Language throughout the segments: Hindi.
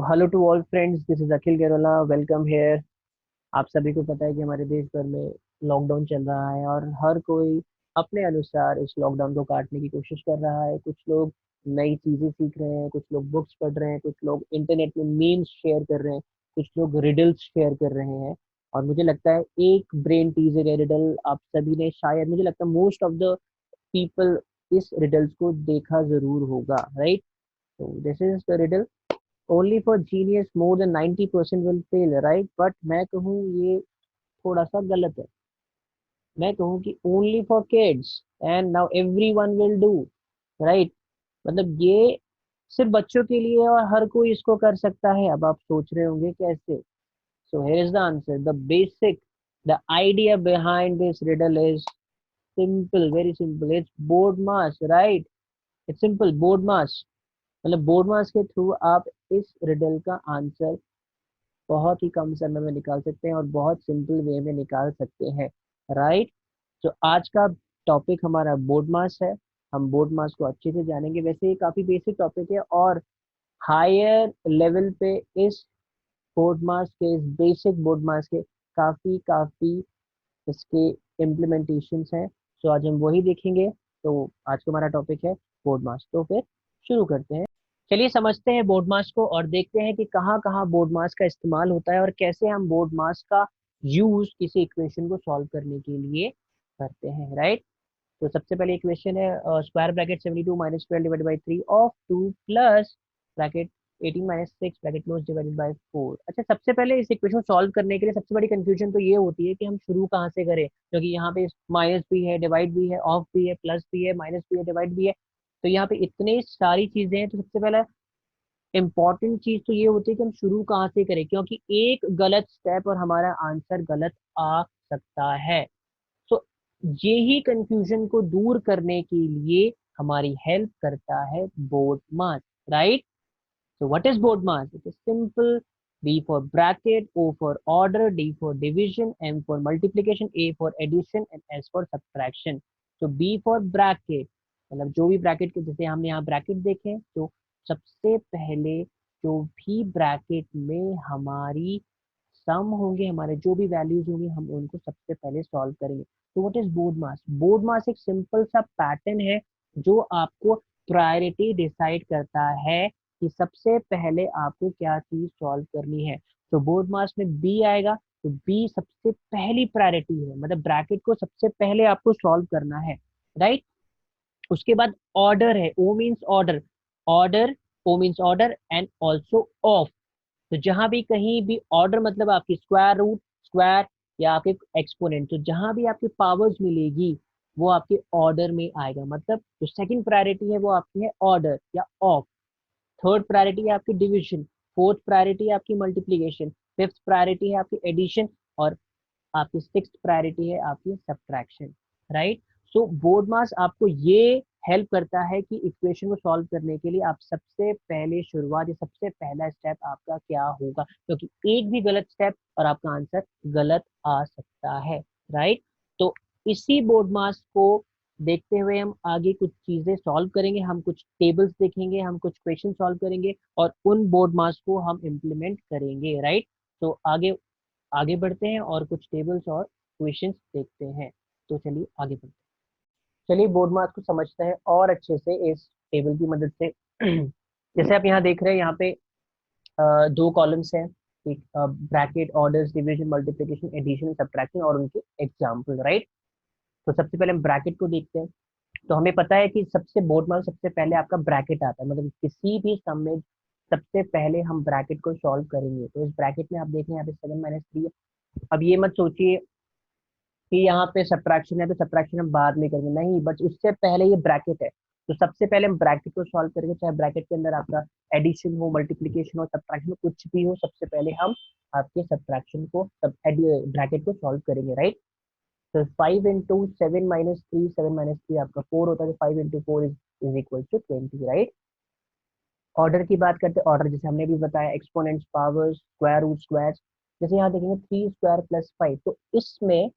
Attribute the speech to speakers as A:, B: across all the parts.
A: Hello to all friends, this is Akhil Gerola. Welcome here. आप सभी को पता है कि हमारे देश भर में लॉकडाउन चल रहा है और हर कोई अपने अनुसार इस लॉकडाउन को काटने की कोशिश कर रहा है। कुछ लोग नई चीजें सीख रहे हैं, कुछ लोग बुक्स पढ़ रहे हैं, कुछ लोग इंटरनेट में मीम्स शेयर कर रहे हैं, कुछ लोग रिडल्स शेयर कर रहे हैं। और मुझे लगता है एक ब्रेन टीजर है रिडल। आप सभी ने शायद, मुझे लगता है मोस्ट ऑफ द पीपल इस रिडल्स को देखा जरूर होगा, राइट? तो this is the riddle. Only for genius more than 90% will fail, right? But मैं कहूँ ये थोड़ा सा गलत है। मैं कहूँ कि only for kids and now every one will do, right? मतलब ये सिर्फ बच्चों के लिए है और हर कोई इसको कर सकता है। अब आप सोच रहे होंगे कैसे। So here is the answer. The basic, the idea behind this riddle is simple, very simple. It's BODMAS, right? It's simple, BODMAS. मतलब बोर्ड मास के थ्रू आप इस रिडल का आंसर बहुत ही कम समय में निकाल सकते हैं और बहुत सिंपल वे में निकाल सकते हैं, राइट? तो आज का टॉपिक हमारा बोर्ड मास है। हम बोर्ड मास को अच्छे से जानेंगे। वैसे ये काफी बेसिक टॉपिक है और हायर लेवल पे इस बोर्ड मास के, इस बेसिक बोर्ड मास के काफी काफी इसके इम्प्लीमेंटेशंस हैं। तो आज हम वही देखेंगे। तो आज का हमारा टॉपिक है बोर्ड मास। तो फिर शुरू करते हैं। चलिए समझते हैं बोर्ड मास को और देखते हैं कि कहाँ कहाँ बोर्ड मास का इस्तेमाल होता है और कैसे हम बोर्ड मास का यूज किसी इक्वेशन को सॉल्व करने के लिए करते हैं, राइट? तो सबसे पहले इक्वेशन है square bracket 72 minus 12 divided by 3 of 2 plus bracket 18 minus 6 bracket close divided by 4। अच्छा, सबसे पहले इस इक्वेशन को सॉल्व करने के लिए सबसे बड़ी कंफ्यूजन तो ये होती है कि हम शुरू कहाँ से करें, क्योंकि यहाँ पे माइनस भी है, डिवाइड भी है, ऑफ भी है, प्लस भी है, माइनस भी है, डिवाइड भी है। तो यहाँ पे इतनी सारी चीजें हैं। तो सबसे पहले इम्पॉर्टेंट चीज तो ये होती है कि हम शुरू कहाँ से करें, क्योंकि एक गलत स्टेप और हमारा आंसर गलत आ सकता है। तो यही कंफ्यूजन को दूर करने के लिए हमारी हेल्प करता है BODMAS, right? So what is board mass? It is simple. B for bracket, O for order, D for division, M for multiplication, A for addition and S for subtraction. So B for bracket, मतलब जो भी ब्रैकेट के, जैसे हमने यहाँ ब्रैकेट देखे, तो सबसे पहले जो भी ब्रैकेट में हमारी सम होंगे, हमारे जो भी वैल्यूज होंगे, हम उनको सबसे पहले सॉल्व करेंगे। तो what is BODMAS? BODMAS एक सिंपल सा पैटर्न है जो आपको प्रायोरिटी डिसाइड करता है कि सबसे पहले आपको क्या चीज सॉल्व करनी है। तो बोर्ड मास में बी आएगा। तो बी सबसे पहली प्रायोरिटी है, मतलब ब्रैकेट को सबसे पहले आपको सॉल्व करना है, राइट? उसके बाद ऑर्डर है, O means order. Order, O means order and also of. तो जहां भी कहीं भी ऑर्डर मतलब आपकी स्क्वायर रूट, स्क्वायर या आपके एक्सपोनेंट, तो जहां भी आपकी पावर्स मिलेगी वो आपके ऑर्डर में आएगा। मतलब जो सेकंड प्रायोरिटी है वो आपकी है ऑर्डर या ऑफ। थर्ड प्रायोरिटी है आपकी डिवीजन। फोर्थ प्रायोरिटी है आपकी मल्टीप्लीकेशन। फिफ्थ प्रायोरिटी है आपकी एडिशन। और आपकी सिक्स्थ प्रायोरिटी है आपकी सब्ट्रैक्शन, राइट? सो बोर्ड मास आपको ये हेल्प करता है कि इक्वेशन को सॉल्व करने के लिए आप सबसे पहले शुरुआत या सबसे पहला स्टेप आपका क्या होगा, क्योंकि एक भी गलत स्टेप और आपका आंसर गलत आ सकता है, राइट? तो इसी बोर्ड मास को देखते हुए हम आगे कुछ चीजें सॉल्व करेंगे, हम कुछ टेबल्स देखेंगे, हम कुछ क्वेश्चन सॉल्व करेंगे और उन बोर्ड मास को हम इम्प्लीमेंट करेंगे, राइट? तो आगे आगे बढ़ते हैं और कुछ टेबल्स और क्वेश्चंस देखते हैं। तो चलिए आगे बढ़ते हैं। चलिए बोर्ड मास को समझते हैं और अच्छे से इस टेबल की मदद से। जैसे आप यहाँ देख रहे हैं, यहाँ पे दो कॉलम्स हैं, एक bracket, orders, division, multiplication, addition, subtraction और उनके एग्जाम्पल, राइट? तो सबसे पहले हम ब्रैकेट को देखते हैं। तो हमें पता है कि सबसे बोर्ड मास सबसे पहले आपका ब्रैकेट आता है, मतलब किसी भी सम में सबसे पहले हम ब्रैकेट को सॉल्व करेंगे। तो इस ब्रैकेट में आप देखें, यहाँ पे 7 - 3 है। अब ये मत सोचिए कि यहाँ पे सब्ट्रैक्शन है तो सब्ट्रैक्शन हम बाद में करेंगे, नहीं, बट उससे पहले ये ब्रैकेट है। तो सबसे पहले हम ब्रैकेट को सॉल्व करेंगे, चाहे ब्रैकेट के अंदर आपका एडिशन हो, मल्टीप्लीकेशन हो, सब्ट्रैक्शन हो, कुछ भी हो, सबसे पहले हम आपके सब्ट्रैक्शन को, सब ब्रैकेट को सॉल्व करेंगे, राइट? तो 5 × 7 - 3, 7 - 3 आपका 4 होता है। 5 × 4 is equal to 20, right? Order की बात करते हैं। ऑर्डर जैसे हमने भी बताया, exponents, powers, square root, squares. जैसे यहाँ देखेंगे 3² + 5, तो इसमें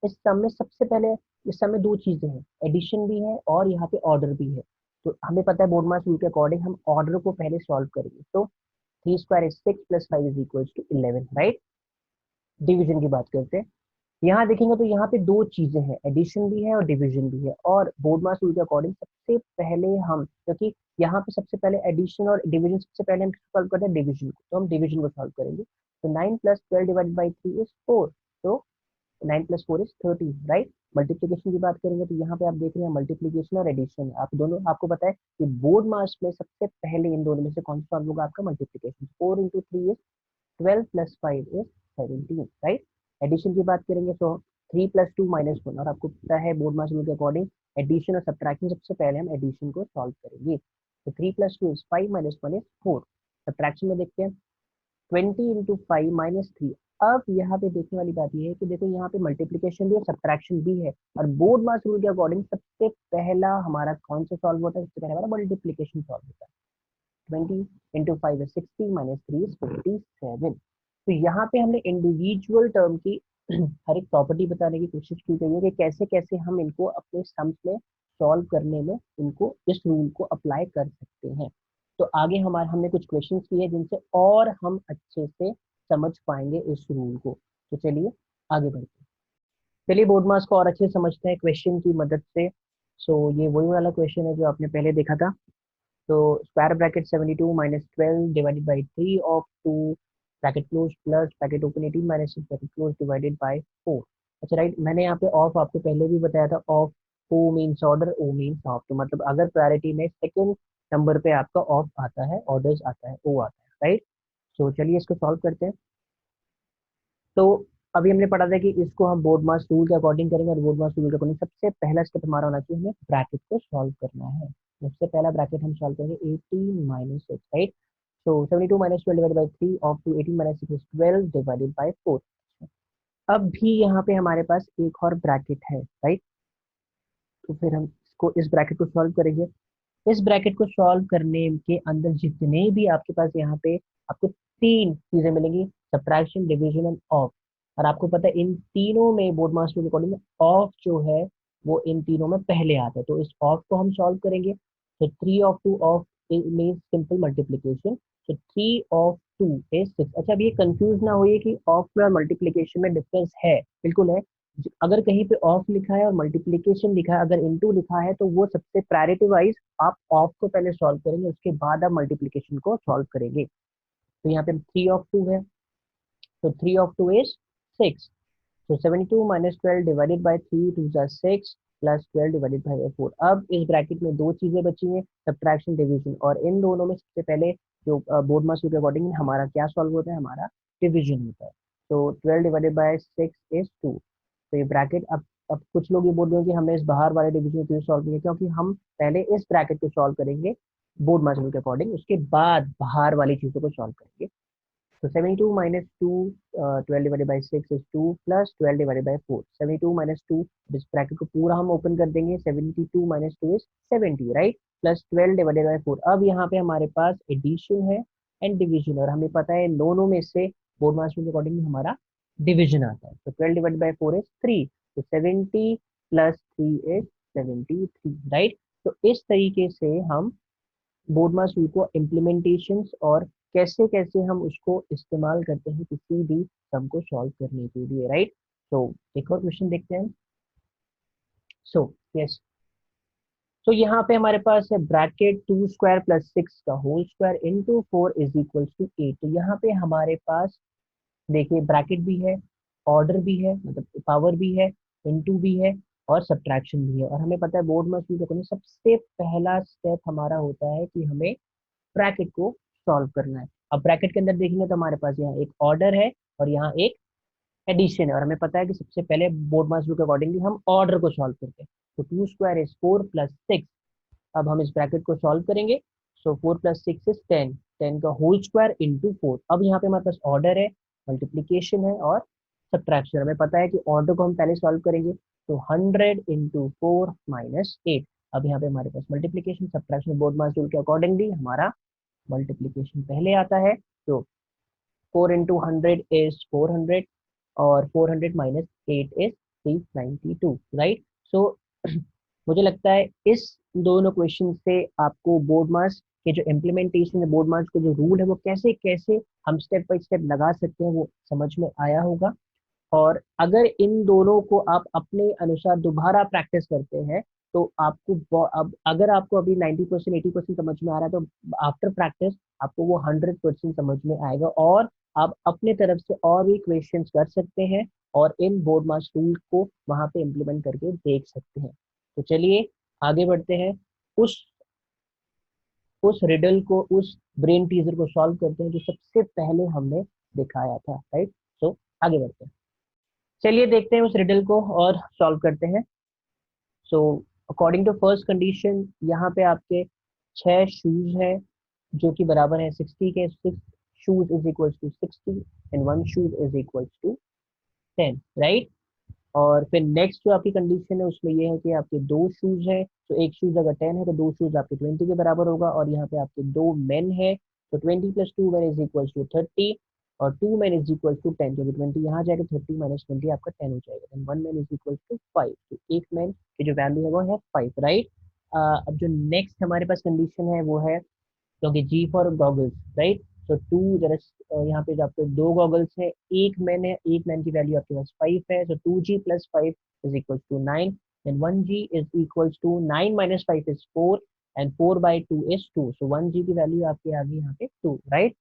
A: इस सम में सबसे पहले, इस सम में दो चीजें हैं, एडिशन भी है और यहाँ पे ऑर्डर भी है। तो हमें पता है बोर्ड मास रूल के अकॉर्डिंग हम ऑर्डर को पहले सॉल्व करेंगे। तो 3 square is 6 plus 5 is equal to 11, right. Division की बात करते हैं। यहाँ देखेंगे तो यहाँ पे दो चीजें हैं, एडिशन भी है और डिवीजन भी है, और बोर्ड मास रूल के अकॉर्डिंग सबसे पहले हम, क्योंकि यहाँ पे सबसे पहले एडिशन और डिवीजन, सबसे पहले हम सॉल्व करते हैं डिवीजन को, तो हम डिवीजन को सॉल्व करेंगे। तो 9 प्लस 12 डिवाइडेड बाई 3 इज 4, तो 9 प्लस 4 इज 13, राइट। मल्टीप्लीकेशन की बात करेंगे तो यहाँ पे आप देख रहे हैं मल्टीप्लीकेशन और एडिशन, आप दोनों, आपको पता है कि बोर्ड मास में सबसे पहले इन दोनों में से कौन सा सॉल्व होगा, आपका multiplication. 4 into 3 is 12 plus 5 is 17, right. Addition की बात करेंगे तो 3 प्लस 2 माइनस 1, और आपको पता है बोर्ड मास रूल के अकॉर्डिंग एडिशन और सब्ट्रैक्शन, सबसे पहले हम एडिशन को सॉल्व करेंगे। तो 3 plus 2 is 5 minus 1 is 4। Subtraction में देखते हैं 20 इंटू 5 माइनस 3। अब यहाँ पे देखने वाली बात ये है कि देखो यहाँ पे मल्टीप्लीकेशन भी है, सब्ट्रैक्शन भी है, और बोर्ड मास रूल के अकॉर्डिंग सबसे पहला हमारा कौन सा सॉल्व होता है, सबसे पहले हमारा मल्टीप्लीकेशन सॉल्व होता है। 20 इंटू 5 is 60 माइनस 3 is 57। तो यहाँ पे हमने इंडिविजुअल टर्म की हर एक प्रॉपर्टी बताने की कोशिश की गई है कि कैसे कैसे हम इनको अपने सम्स में सॉल्व करने में इनको, इस रूल को अप्लाई कर सकते हैं। तो आगे हमारे हमने कुछ क्वेश्चंस किए जिनसे और हम अच्छे से समझ पाएंगे इस रूल को। तो चलिए आगे बढ़ते हैं। चलिए बोर्ड मास को और अच्छे से समझते हैं क्वेश्चन की मदद से। सो ये वही वाला क्वेश्चन है जो आपने पहले देखा था। तो square bracket 72 minus 12 divided by 3 of 2 bracket close plus bracket open 18 minus 6 bracket close divided by 4। अच्छा राइट, मैंने यहाँ पे ऑफ आपको पहले भी बताया था। Of, O means order, O means of, तो मतलब अगर प्रायोरिटी में सेकंड नंबर पे आपका ऑफ आता है, ऑर्डर्स आता है, ओ आता है, राइट। तो चलिए इसको सॉल्व करते हैं। तो अभी हमने पढ़ा था कि इसको हम बोर्ड मास रूल के अकॉर्डिंग करेंगे, और बोर्ड मास रूल के अकॉर्डिंग सबसे पहला स्टेप हमारा होना चाहिए, हमें ब्रैकेट को सॉल्व करना है। सबसे पहला ब्रैकेट हम सॉल्व करेंगे 18 minus 6, right. So 72 minus 12 divided by 3 of two 18 minus 6 12 divided by 4। अब भी यहाँ पे हमारे पास एक और ब्रैकेट है, राइट। तो फिर हम इसको, इस ब्रैकेट को सॉल्व करेंगे। इस ब्रैकेट को सॉल्व करने के अंदर जितने भी आपके पास यहाँ पे आपको तीन चीजें मिलेंगी, सब्ट्रैक्शन, डिवीजन एंड ऑफ। और आपको पता है इन तीनों में board mass rule according of जो है वो इन तीनों में पहले आता है, तो इस ऑफ को हम सॉल्व करेंगे। तो 3 of 2 of means simple multiplication, तो 3 ऑफ 2 इज 6। अच्छा, अब ये कंफ्यूज ना होइए कि ऑफ में और मल्टीप्लीकेशन में डिफरेंस है, बिल्कुल है। अगर कहीं पे ऑफ लिखा है और मल्टीप्लीकेशन लिखा है, अगर इनटू लिखा है, तो वो सबसे प्रायोरिटी वाइज आप ऑफ को पहले सॉल्व करेंगे, उसके बाद आप मल्टीप्लीकेशन को सॉल्व करेंगे। तो यहाँ पे 3 ऑफ 2 है, तो 3 ऑफ 2 इज 6। तो 72 माइनस 12 डिवाइडेड बाई 3 टू जा 6 प्लस 12 डिवाइडेड बाई 4। अब इस ब्रैकेट में दो चीजें बची हैं, सब्ट्रैक्शन, डिवीजन, और इन दोनों में सबसे पहले जो बोर्ड मास के अकॉर्डिंग हमारा क्या सॉल्व होता है, हमारा डिवीजन होता है। तो 12 डिवाइडेड बाई 6 इज 2। तो ये ब्रैकेट, अब कुछ लोग ये बोल रहे हैं कि हमने इस बाहर वाले डिवीजन को क्यों सॉल्व किया, क्योंकि हम पहले इस ब्रैकेट को सॉल्व करेंगे बोर्ड मास के अकॉर्डिंग, उसके बाद बाहर वाली चीजों को सॉल्व करेंगे। तो 72 minus 2, 12 divided by 6 is 2 plus 12 divided by 4। 72 minus 2, इस ब्रैकेट को पूरा हम ओपन कर देंगे। 72 minus 2 is 70, right, plus 12 divided by 4। अब यहाँ पे हमारे पास एडिशन है एंड डिवीजन, और हमें पता है दोनों में से बोर्ड मास के अकॉर्डिंग हमारा डिवीजन आता है। तो 12 divided by 4 is 3, तो 70 प्लस 3 is 73, राइट। तो इस तरीके से हम बोर्ड मास रूल को इम्प्लीमेंटेशन और कैसे कैसे हम उसको इस्तेमाल करते हैं किसी भी सम को सॉल्व करने के लिए, राइट। तो एक और क्वेश्चन देखते हैं। सो यस, तो यहाँ पे हमारे पास है ब्रैकेट 2 स्क्वायर प्लस 6 का whole square into 4 is equal to 8। तो यहाँ पे हमारे पास देखिए ब्रैकेट भी है, ऑर्डर भी है, मतलब पावर भी है, इनटू भी है, और सब्ट्रैक्शन भी है। और हमें पता है बोर्ड मास रूल को सबसे पहला स्टेप हमारा होता है कि हमें ब्रैकेट को सॉल्व करना है। अब ब्रैकेट के अंदर देखेंगे तो हमारे पास यहाँ एक ऑर्डर है और यहाँ एक एडिशन है, और हमें पता है कि सबसे पहले बोर्ड मास रूल के अकॉर्डिंगली हम ऑर्डर को सॉल्व करते हैं। तो 2 स्क्वायर इज 4 प्लस 6। अब हम इस ब्रैकेट को सॉल्व करेंगे। सो 4 प्लस 6 इज 10, 10 का होल स्क्वायर इंटू 4। अब यहाँ पे हमारे पास ऑर्डर है, मल्टीप्लीकेशन है और सब्ट्रैक्शन। हमें पता है कि ऑर्डर को हम पहले सॉल्व करेंगे, तो 100 इंटू 4 माइनस 8। अब यहाँ पे हमारे पास मल्टीप्लीकेशन, सब्ट्रैक्शन, बोर्ड मास रूल के अकॉर्डिंगली हमारा मल्टीप्लीकेशन पहले आता है। तो 4 इंटू 100 इज 400, और 400 माइनस 8 इज 392, राइट। सो मुझे लगता है इस दोनों क्वेश्चन से आपको बोर्ड मास कि जो इम्प्लीमेंटेशन है बोर्ड मास को जो रूल है वो कैसे कैसे हम स्टेप बाय स्टेप लगा सकते हैं वो समझ में आया होगा। और अगर इन दोनों को आप अपने अनुसार दोबारा प्रैक्टिस करते हैं तो आपको अब अगर आपको अभी 90% 80% समझ में आ रहा है तो आफ्टर प्रैक्टिस आपको वो 100% समझ में आएगा और आप अपने तरफ से और भी क्वेश्चंस कर सकते हैं और इन बोर्ड मास रूल को वहां पे इम्प्लीमेंट करके देख सकते हैं। तो चलिए आगे बढ़ते हैं, उस उस रिडल को, उस ब्रेन टीजर को सॉल्व करते हैं जो सबसे पहले हमने दिखाया था, राइट। सो आगे बढ़ते हैं, चलिए देखते हैं उस रिडल को और सॉल्व करते हैं। So according to first condition यहाँ पे आपके 6 शूज है जो कि बराबर है 60 के। 6 shoes is equal to 60 and 1 shoes is equal to 10, right. और फिर नेक्स्ट जो आपकी कंडीशन है उसमें ये है कि आपके 2 शूज हैं, तो एक शूज अगर 10 है तो 2 शूज आपके 20 के बराबर होगा। और यहाँ पे आपके 2 मेन है, तो 20 + 2 men इज इक्वल टू 30 और 2 men इज इक्वल टू 10, क्योंकि 20 यहाँ जाएगा 30 - 20 आपका 10 हो जाएगा। Then 1 man is equal to 5, तो एक मैन की जो वैल्यू है वो है 5, राइट। अब जो नेक्स्ट हमारे पास कंडीशन है वो है, क्योंकि जी फॉर गॉगल्स, राइट। तो टू जरा यहाँ पे जो आपके 2 गॉगल्स है, एक मैन है, एक मैन की वैल्यू आपके पास 5 है, तो 2G + 5 is equal to 9 and 1G is equal to 9 - 5 is 4 and 4/2 is 2, so 1G की वैल्यू आपके आ गई यहाँ पे 2, राइट।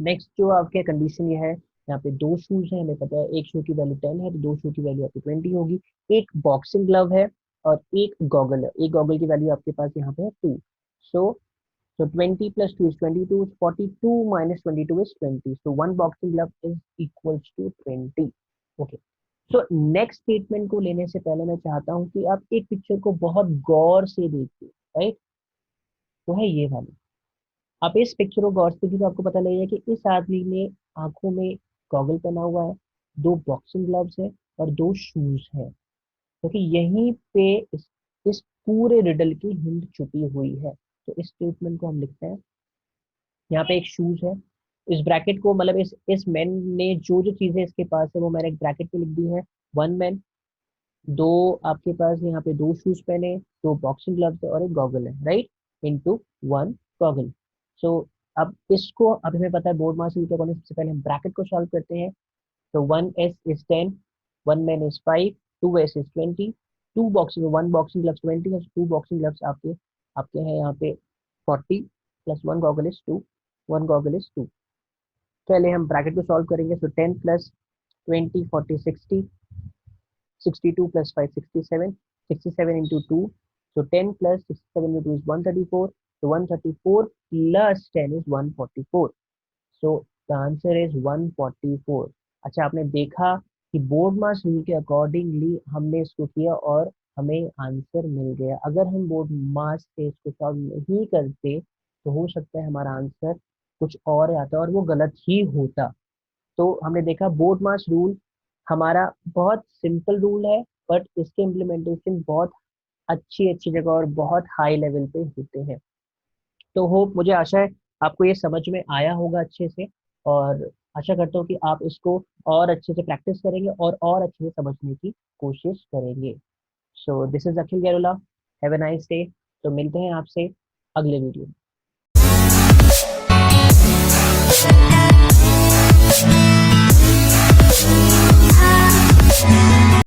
A: नेक्स्ट जो आपके कंडीशन ये है, यहाँ पे 2 शूज है, हमें पता है एक शू की वैल्यू 10 है तो 2 शू की वैल्यू आपकी 20 होगी। एक बॉक्सिंग ग्लव है और एक गॉगल है, एक गॉगल की वैल्यू आपके पास यहाँ पे है 2। So 20 + 2 is 22, 42 - 22 is 20. So one boxing glove is equals to 20. Okay. So next statement को लेने से पहले मैं चाहता हूँ कि आप एक पिक्चर को बहुत गौर से देखिए, राइट। वो है ये वाली। आप इस पिक्चर को गौर से देखिए तो आपको पता लगेगा कि इस आदमी ने आंखों में गॉगल पहना हुआ है, 2 बॉक्सिंग ग्लव्स है और 2 शूज है, क्योंकि यहीं पे इस पूरे रिडल की हिंट छुपी हुई है। तो इस स्टेटमेंट को हम लिखते हैं, यहाँ पे एक शूज है, इस ब्रैकेट को मतलब इस मैन ने जो जो चीजें इसके पास है वो मैंने एक ब्रैकेट में लिख दी है। 1 मैन, दो आपके पास यहाँ पे 2 शूज पहने, 2 बॉक्सिंग ग्लव्स है और एक गॉगल है, राइट, इनटू 1 गॉगल। सो अब इसको, अब हमें पता है बोर्ड मास रूल के अकॉर्डिंग सबसे पहले हम ब्रैकेट को सॉल्व करते हैं। तो 1s is 10, 1 man is 5, 2s is 20, 1 boxing gloves 20 है, 2 बॉक्सिंग ग्लव्स आपके आपके हैं यहाँ पे 40 + 1 गॉगल इज 2, 1 गॉगल इज 2। पहले हम ब्रैकेट को सॉल्व करेंगे, तो 10 + 20 40 60, 62 + 5 67, 67 into 2, so 10 + 67 into 2 is 134, so 134 + 10 is 144, so the answer is 144। अच्छा, आपने देखा कि बोर्ड मास रूल के अकॉर्डिंगली हमने इसको किया और हमें आंसर मिल गया। अगर हम बोर्ड मास से इसको सॉल्व नहीं करते तो हो सकता है हमारा आंसर कुछ और आता और वो गलत ही होता। तो हमने देखा बोर्ड मास रूल हमारा बहुत सिंपल रूल है, बट इसके इम्प्लीमेंटेशन बहुत अच्छी अच्छी जगह और बहुत हाई लेवल पे होते हैं। तो होप, मुझे आशा है आपको ये समझ में आया होगा अच्छे से, और आशा करता हूँ कि आप इसको और अच्छे से प्रैक्टिस करेंगे और अच्छे से समझने की कोशिश करेंगे। So this is Akhil Gairola, have a nice day. तो मिलते हैं आपसे अगले वीडियो में।